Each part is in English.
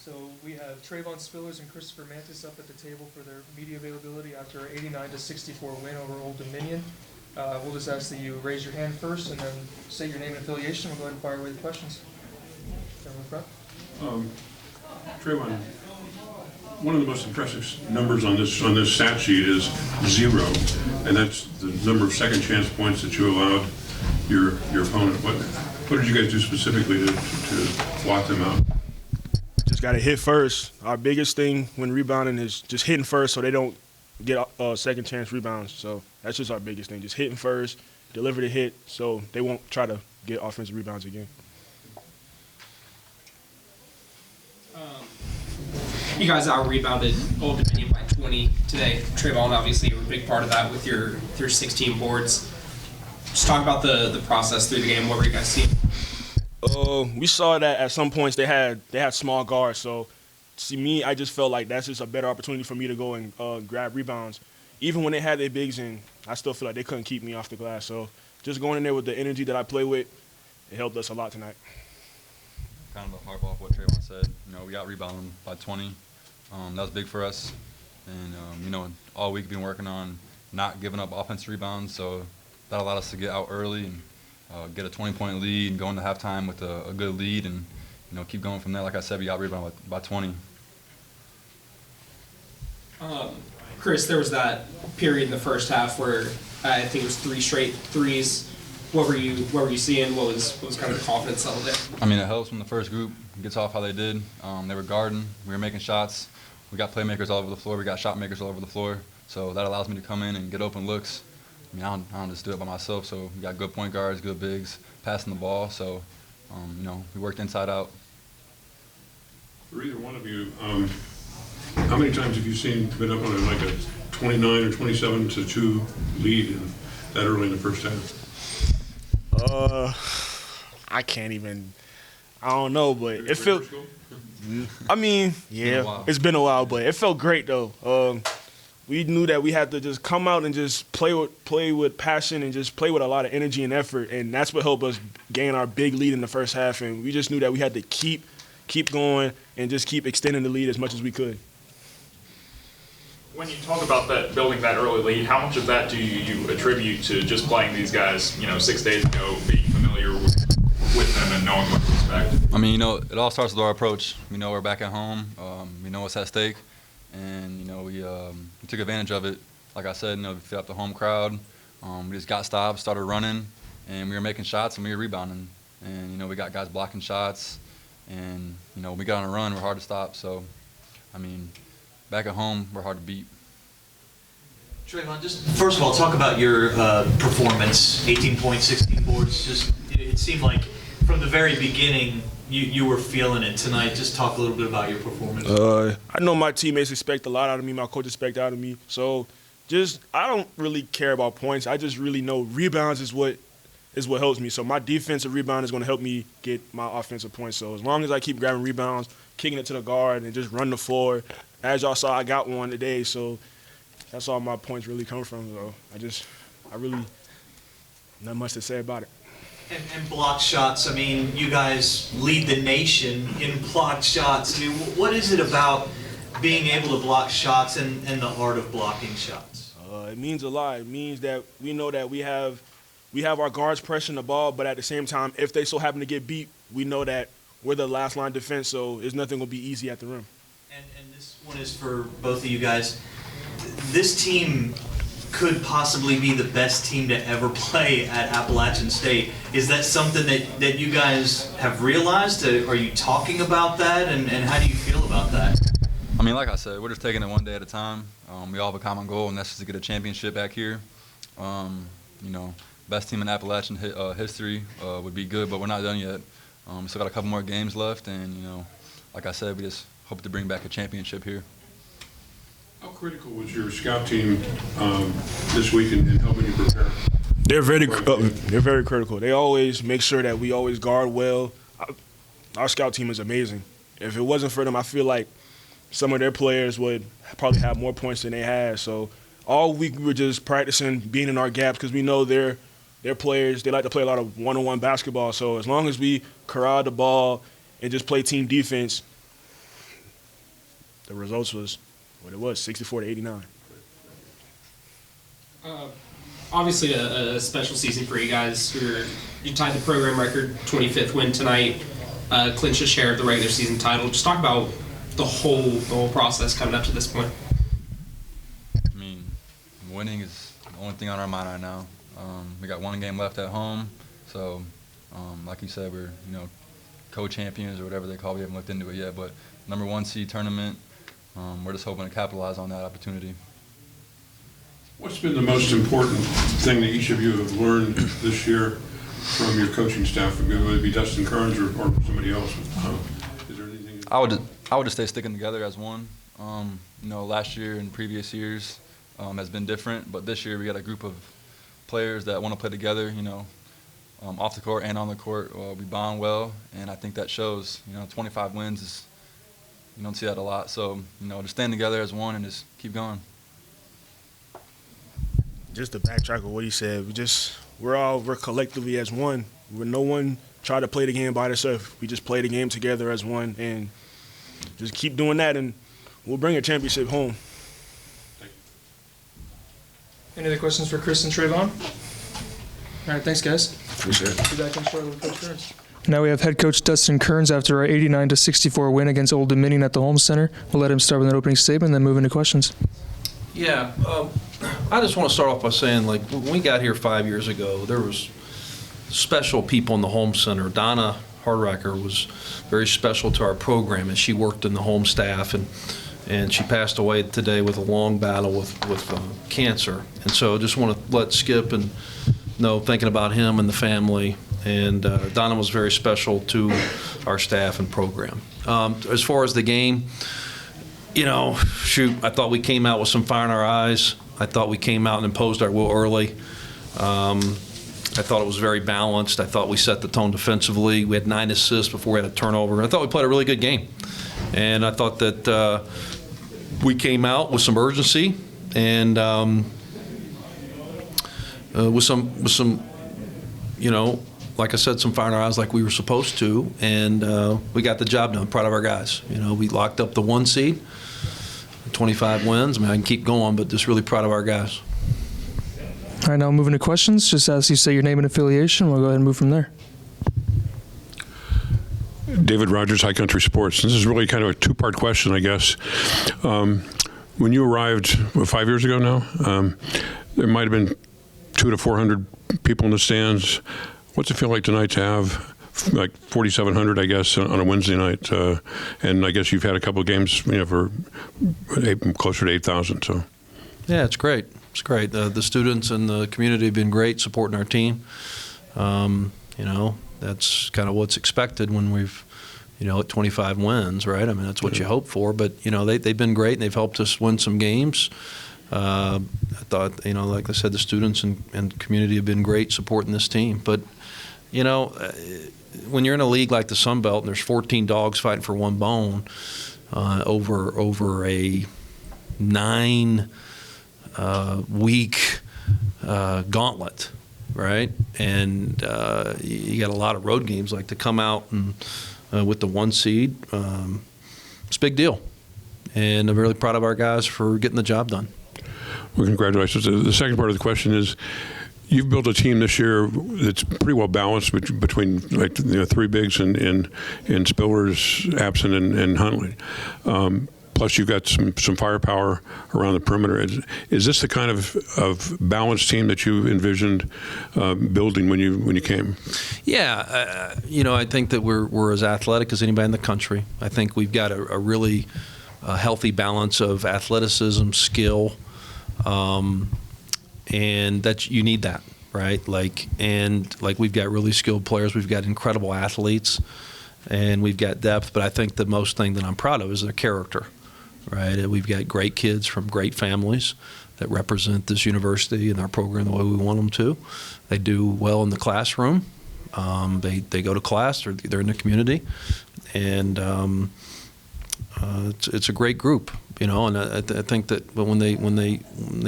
So we have Tre'Von Spillers and Christopher Mantis up at the table for their media availability after our 89-64 win over Old Dominion. We'll just ask that you raise your hand first and then say your name and affiliation. We'll go ahead and fire away the questions. Down in front. Trayon, one of the most impressive numbers on this stat sheet is 0, and that's the number of second chance points that you allowed your opponent. What did you guys do specifically to block them out? Just got to hit first. Our biggest thing when rebounding is just hitting first so they don't get second chance rebounds. So that's just our biggest thing, just hitting first, deliver the hit so they won't try to get offensive rebounds again. You guys out-rebounded Old Dominion by 20 today. Trayvon, obviously, you were a big part of that with your 16 boards. Just talk about the process through the game. What were you guys seeing? We saw that at some points they had small guards. So, see me, I just felt like that's just a better opportunity for me to go and grab rebounds. Even when they had their bigs in, I still feel like they couldn't keep me off the glass. So, just going in there with the energy that I play with, it helped us a lot tonight. Kind of a harp off what Trayvon said. We got rebounded by 20. That was big for us. And, all week been working on not giving up offensive rebounds. So that allowed us to get out early and get a 20-point lead and go into halftime with a good lead and, keep going from there. Like I said, we got rebounded by 20. Chris, there was that period in the first half where I think it was 3 straight threes. What were you seeing? What was kind of the confidence level there? I mean, it helps when the first group gets off how they did. They were guarding. We were making shots. We got playmakers all over the floor. We got shot makers all over the floor. So that allows me to come in and get open looks. I mean, I don't just do it by myself. So we got good point guards, good bigs, passing the ball. So, we worked inside out. For either one of you, how many times have you been up on a 29 or 27-2 lead that early in the first half? I can't even. I don't know, but it felt. I mean, yeah, it's been a while, but it felt great though. We knew that we had to just come out and just play with passion and just play with a lot of energy and effort, and that's what helped us gain our big lead in the first half. And we just knew that we had to keep going and just keep extending the lead as much as we could. When you talk about that, building that early lead, how much of that do you attribute to just playing these guys, 6 days ago, being familiar with them and knowing what to expect? I mean, it all starts with our approach. We know we're back at home. We know what's at stake, and we took advantage of it. Like I said, we fit up the home crowd. We just got stopped, started running, and we were making shots and we were rebounding. And we got guys blocking shots, and when we got on a run, we're hard to stop. So, I mean, back at home, we're hard to beat. Trayvon, just first of all, talk about your performance. 18 points, 16 boards. Just it seemed like from the very beginning you were feeling it tonight. Just talk a little bit about your performance. I know my teammates expect a lot out of me. My coach expects out of me. So I don't really care about points. I just really know rebounds is what helps me. So my defensive rebound is going to help me get my offensive points. So as long as I keep grabbing rebounds, kicking it to the guard, and just run the floor, as y'all saw, I got one today. So that's all my points really come from. So I really, not much to say about it. And blocked shots. I mean, you guys lead the nation in blocked shots. I mean, what is it about being able to block shots and the art of blocking shots? It means a lot. It means that we know that we have our guards pressing the ball, but at the same time, if they so happen to get beat, we know that we're the last line defense, so there's nothing going to be easy at the rim. And this one is for both of you guys. This team could possibly be the best team to ever play at Appalachian State. Is that something that you guys have realized? Are you talking about that, and how do you feel about that? I mean, like I said, we're just taking it one day at a time. We all have a common goal, and that's just to get a championship back here. Best team in Appalachian history would be good, but we're not done yet. We still got a couple more games left, and, like I said, we just hope to bring back a championship here. How critical was your scout team this week in helping you prepare? They're very critical. They always make sure that we always guard well. Our scout team is amazing. If it wasn't for them, I feel like some of their players would probably have more points than they had. So all week we were just practicing being in our gaps because we know they're players. They like to play a lot of one-on-one basketball. So as long as we corral the ball and just play team defense, the results was what it was, 64-89. Obviously, a special season for you guys. You tied the program record, 25th win tonight, clinched a share of the regular season title. Just talk about the whole process coming up to this point. I mean, winning is the only thing on our mind right now. We got one game left at home, so like you said, we're co-champions or whatever they call it. We haven't looked into it yet, but #1 seed tournament. We're just hoping to capitalize on that opportunity. What's been the most important thing that each of you have learned this year from your coaching staff, whether it be Dustin Kerns or somebody else? Is there anything? I would just stay sticking together as one. Last year and previous years has been different, but this year we got a group of players that want to play together. Off the court and on the court, we bond well, and I think that shows. 25 wins is you don't see that a lot. So just stand together as one and just keep going. Just to backtrack on what he said, we're collectively as one. No one try to play the game by themselves. We just play the game together as one, and just keep doing that, and we'll bring a championship home. Any other questions for Chris and Trayvon? All right, thanks, guys. Appreciate it. Be back in shortly with Coach Kerns. Now we have head coach Dustin Kerns after our 89-64 win against Old Dominion at the Holmes Center. We'll let him start with an opening statement and then move into questions. Yeah, I just want to start off by saying, when we got here 5 years ago, there was special people in the Holmes Center. Donna Hardrecker was very special to our program, and she worked in the home staff, and she passed away today with a long battle with cancer. And so I just want to let Skip and thinking about him and the family. And Donna was very special to our staff and program. As far as the game, I thought we came out with some fire in our eyes. I thought we came out and imposed our will early. I thought it was very balanced. I thought we set the tone defensively. We had 9 assists before we had a turnover. I thought we played a really good game. And I thought that we came out with some urgency and with some, like I said, some fire in our eyes like we were supposed to. And we got the job done. Proud of our guys. We locked up the 1 seed. 25 wins. I mean, I can keep going, but just really proud of our guys. All right, now moving to questions. Just as you say your name and affiliation, we'll go ahead and move from there. David Rogers, High Country Sports. This is really kind of a two-part question, I guess. When you arrived 5 years ago now, there might have been 200 to 400 people in the stands. What's it feel like tonight to have like 4,700, I guess, on a Wednesday night? And I guess you've had a couple of games, for closer to 8,000. So. Yeah, it's great. It's great. The students and the community have been great supporting our team. That's kind of what's expected when we've, at 25 wins, right? I mean, that's what you hope for. But, they've been great, and they've helped us win some games. I thought, like I said, the students and community have been great supporting this team. But, when you're in a league like the Sun Belt and there's 14 dogs fighting for one bone over a 9 week gauntlet, right? And you got a lot of road games to come out and with the 1 seed. It's a big deal, and I'm really proud of our guys for getting the job done. Well, congratulations. The second part of the question is, you've built a team this year that's pretty well balanced between 3 bigs and Spillers, absent, and Huntley. Plus, you've got some firepower around the perimeter. Is this the kind of balanced team that you envisioned building when you came? Yeah, I think that we're as athletic as anybody in the country. I think we've got a really healthy balance of athleticism, skill. And you need that, right? We've got really skilled players, we've got incredible athletes, and we've got depth. But I think the most thing that I'm proud of is their character, right? We've got great kids from great families that represent this university and our program the way we want them to. They do well in the classroom. They go to class. They're in the community, and it's a great group. And I think that when they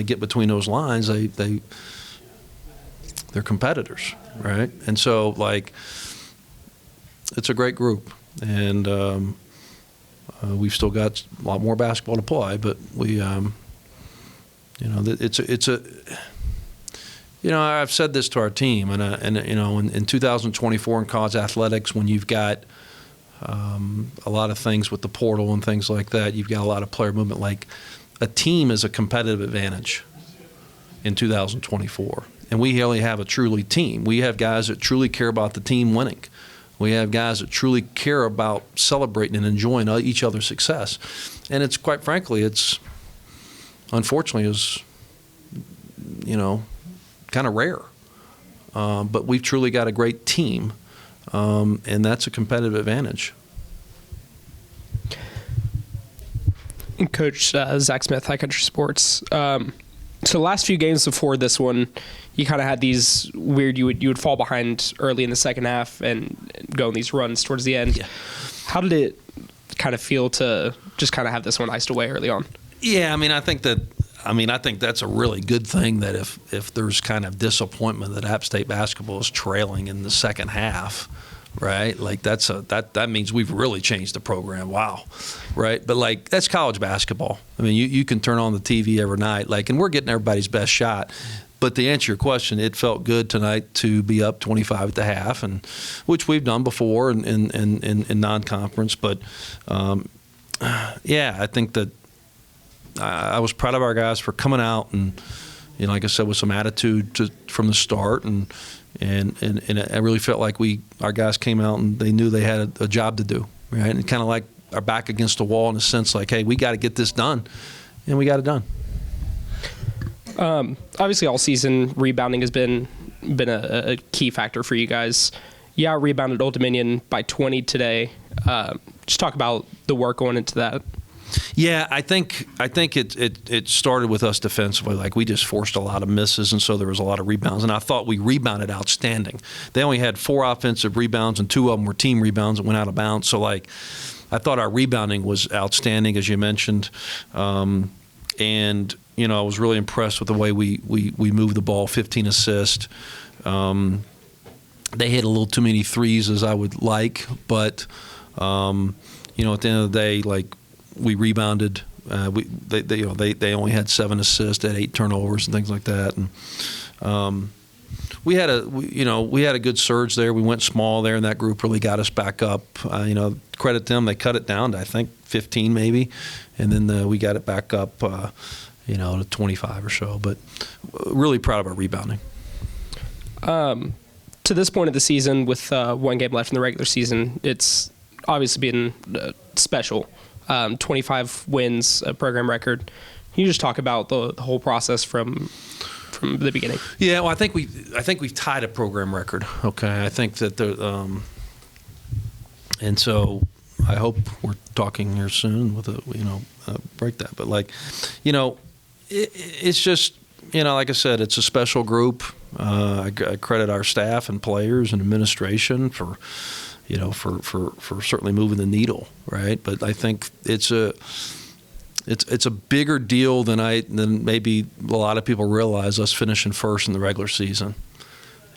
get between those lines, they're competitors, right? And so it's a great group, and We've still got a lot more basketball to play, but we, I've said this to our team, in 2024 in college athletics, when you've got a lot of things with the portal and things like that, you've got a lot of player movement. Like, a team is a competitive advantage in 2024, and we only have a truly team. We have guys that truly care about the team winning. We have guys that truly care about celebrating and enjoying each other's success, and it's quite frankly, it's unfortunately is kind of rare. But we've truly got a great team, and that's a competitive advantage. Coach Zach Smith, High Country Sports. So the last few games before this one, you kind of had these weird, you would fall behind early in the second half and go on these runs towards the end. Yeah. How did it kind of feel to just kind of have this one iced away early on? Yeah, I think that's a really good thing, that if there's kind of disappointment that App State basketball is trailing in the second half, right? Like, that means we've really changed the program. Wow, right? But like, that's college basketball. You can turn on the TV every night, and we're getting everybody's best shot. But to answer your question, it felt good tonight to be up 25 at the half, and which we've done before in non-conference. But I think that I was proud of our guys for coming out and, like I said, with some attitude from the start, and I really felt like our guys came out and they knew they had a job to do, right? And kind of like our back against the wall in a sense, like, hey, we got to get this done, and we got it done. Obviously, all season rebounding has been a key factor for you guys. You out-rebounded Old Dominion by 20 today. Just talk about the work going into that. Yeah, I think it started with us defensively. Like, we just forced a lot of misses, and so there was a lot of rebounds. And I thought we rebounded outstanding. They only had 4 offensive rebounds, and 2 of them were team rebounds that went out of bounds. So, I thought our rebounding was outstanding, as you mentioned. And I was really impressed with the way we moved the ball. 15 assists. They hit a little too many threes, as I would like, but at the end of the day, we rebounded. They only had 7 assists, had 8 turnovers and things like that. And we had a good surge there. We went small there, and that group really got us back up. Credit them. They cut it down to, I think, 15 maybe, and then we got it back up to 25 or so. But really proud of our rebounding. To this point of the season, with 1 game left in the regular season, it's obviously been special. 25 wins, a program record. Can you just talk about the whole process from the beginning? Yeah, well, I think we've tied a program record. Okay, I think that and so I hope we're talking here soon with break that. But it's just like I said, it's a special group. I credit our staff and players and administration for certainly moving the needle, right? But I think it's a bigger deal than maybe a lot of people realize, us finishing first in the regular season,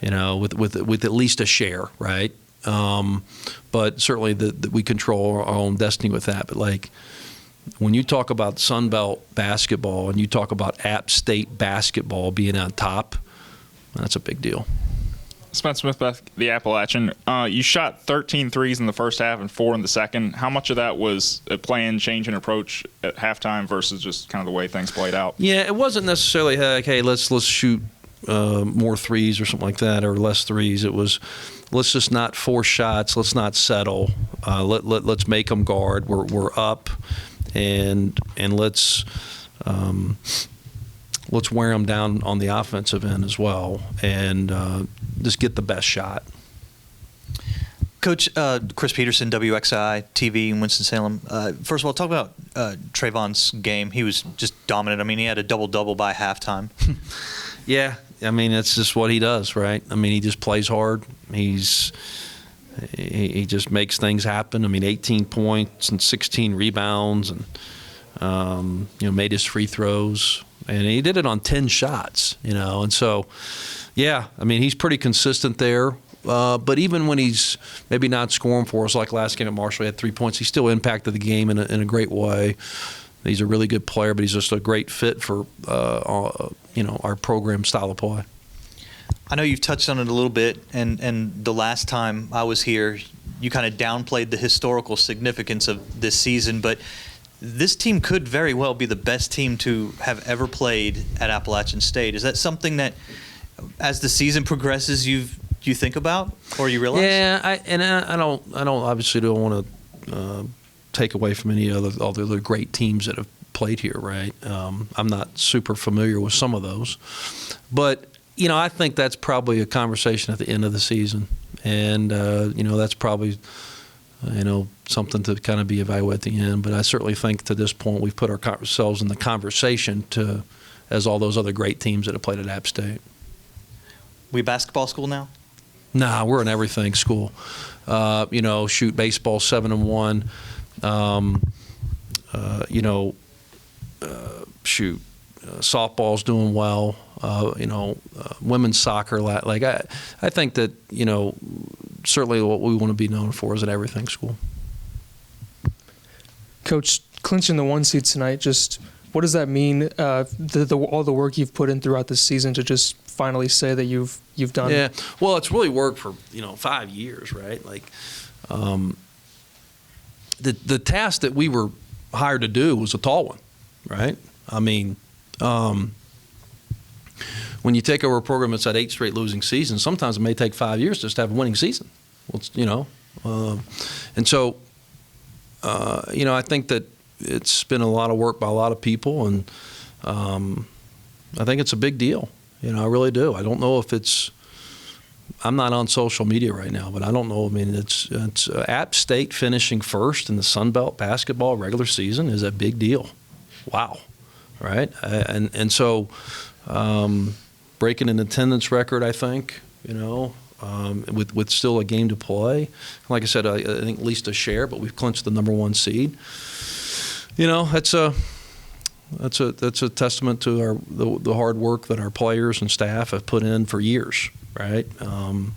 with at least a share, right? But certainly we control our own destiny with that. But when you talk about Sun Belt basketball and you talk about App State basketball being on top, that's a big deal. Spencer Smith, the Appalachian. You shot 13 threes in the first half and 4 in the second. How much of that was a plan, change in approach at halftime versus just kind of the way things played out? Yeah, it wasn't necessarily hey, let's shoot more threes or something like that, or less threes. It was, let's just not force shots. Let's not settle. Let's make them guard. We're up, and let's wear them down on the offensive end as well, and just get the best shot. Coach, Chris Peterson, WXI TV in Winston-Salem. First of all, talk about Trayvon's game. He was just dominant. He had a double-double by halftime. Yeah, it's just what he does, right? He just plays hard. He just makes things happen. 18 points and 16 rebounds, and made his free throws, and he did it on 10 shots. And so, yeah, he's pretty consistent there. But even when he's maybe not scoring for us, like last game at Marshall, he had 3 points. He still impacted the game in a great way. He's a really good player, but he's just a great fit for our program style of play. I know you've touched on it a little bit, and the last time I was here, you kind of downplayed the historical significance of this season, but this team could very well be the best team to have ever played at Appalachian State. Is that something that, as the season progresses, you think about or you realize? Yeah, I don't obviously don't want to take away from all the other great teams that have played here, right? I'm not super familiar with some of those, but I think that's probably a conversation at the end of the season, and that's probably something to kind of be evaluated at the end. But I certainly think to this point we've put ourselves in the conversation as all those other great teams that have played at App State. We a basketball school now? Nah, we're an everything school. Shoot, baseball 7-1. Softball's doing well. Women's soccer. I think that certainly what we want to be known for is an everything school. Coach, clinching the 1 seed tonight, just what does that mean? All the work you've put in throughout the season to just finally say that you've done. Yeah, well, it's really worked for 5 years, right? Like, the task that we were hired to do was a tall one, right? I mean, when you take over a program that's had 8 straight losing seasons, sometimes it may take 5 years just to have a winning season. Well, and so, I think that it's been a lot of work by a lot of people, and I think it's a big deal. I really do. I don't know if I'm not on social media right now, but I don't know. I mean, it's App State finishing first in the Sun Belt basketball regular season is a big deal. Wow, right? And so breaking an attendance record, I think, with still a game to play. Like I said, I think at least a share, but we've clinched the number 1 seed. That's a testament to the hard work that our players and staff have put in for years, right? And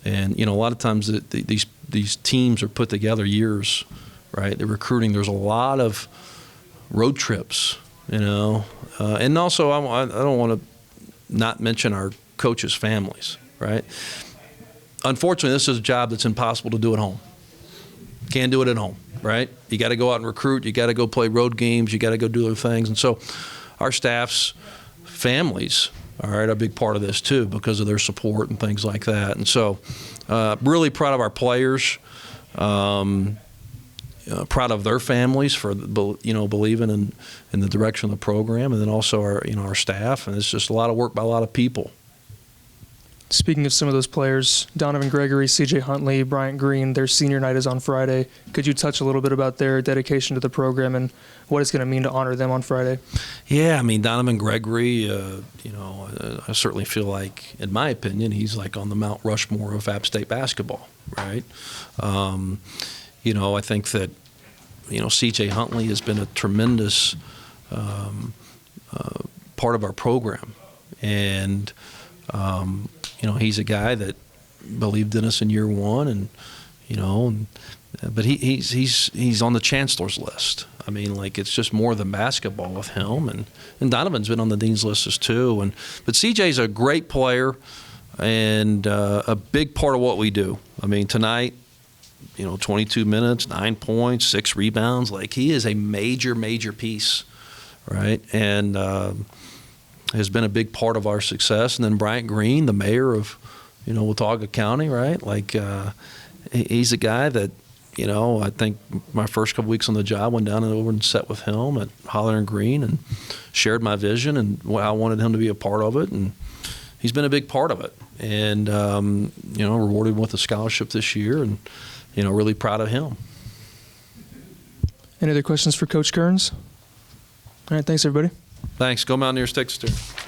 a lot of times these teams are put together years, right? The recruiting, there's a lot of road trips, and also I don't want to not mention our coaches' families, right? Unfortunately, this is a job that's impossible to do at home. Can't do it at home, right? You got to go out and recruit. You got to go play road games. You got to go do other things. And so our staff's families, all right, are a big part of this too because of their support and things like that. And so really proud of our players, proud of their families for believing in the direction of the program, and then also our staff. And it's just a lot of work by a lot of people. Speaking of some of those players, Donovan Gregory, C.J. Huntley, Bryant Green, their senior night is on Friday. Could you touch a little bit about their dedication to the program and what it's going to mean to honor them on Friday? Yeah, I mean, Donovan Gregory, I certainly feel like, in my opinion, he's like on the Mount Rushmore of App State basketball, right? I think that, C.J. Huntley has been a tremendous part of our program. And he's a guy that believed in us in year one, and but he's on the chancellor's list. I mean, like, it's just more than basketball with him, and Donovan's been on the dean's list too. But CJ's a great player and a big part of what we do. I mean, tonight, 22 minutes, 9 points, 6 rebounds. Like, he is a major piece, right? And has been a big part of our success. And then Bryant Green, the mayor of, Watauga County, right? Like, he's a guy that, I think my first couple weeks on the job, went down and over and sat with him at Holler and Green and shared my vision and I wanted him to be a part of it. And he's been a big part of it. And, rewarded him with a scholarship this year, and, really proud of him. Any other questions for Coach Kerns? All right, thanks, everybody. Thanks. Go Mountaineers, take the steer.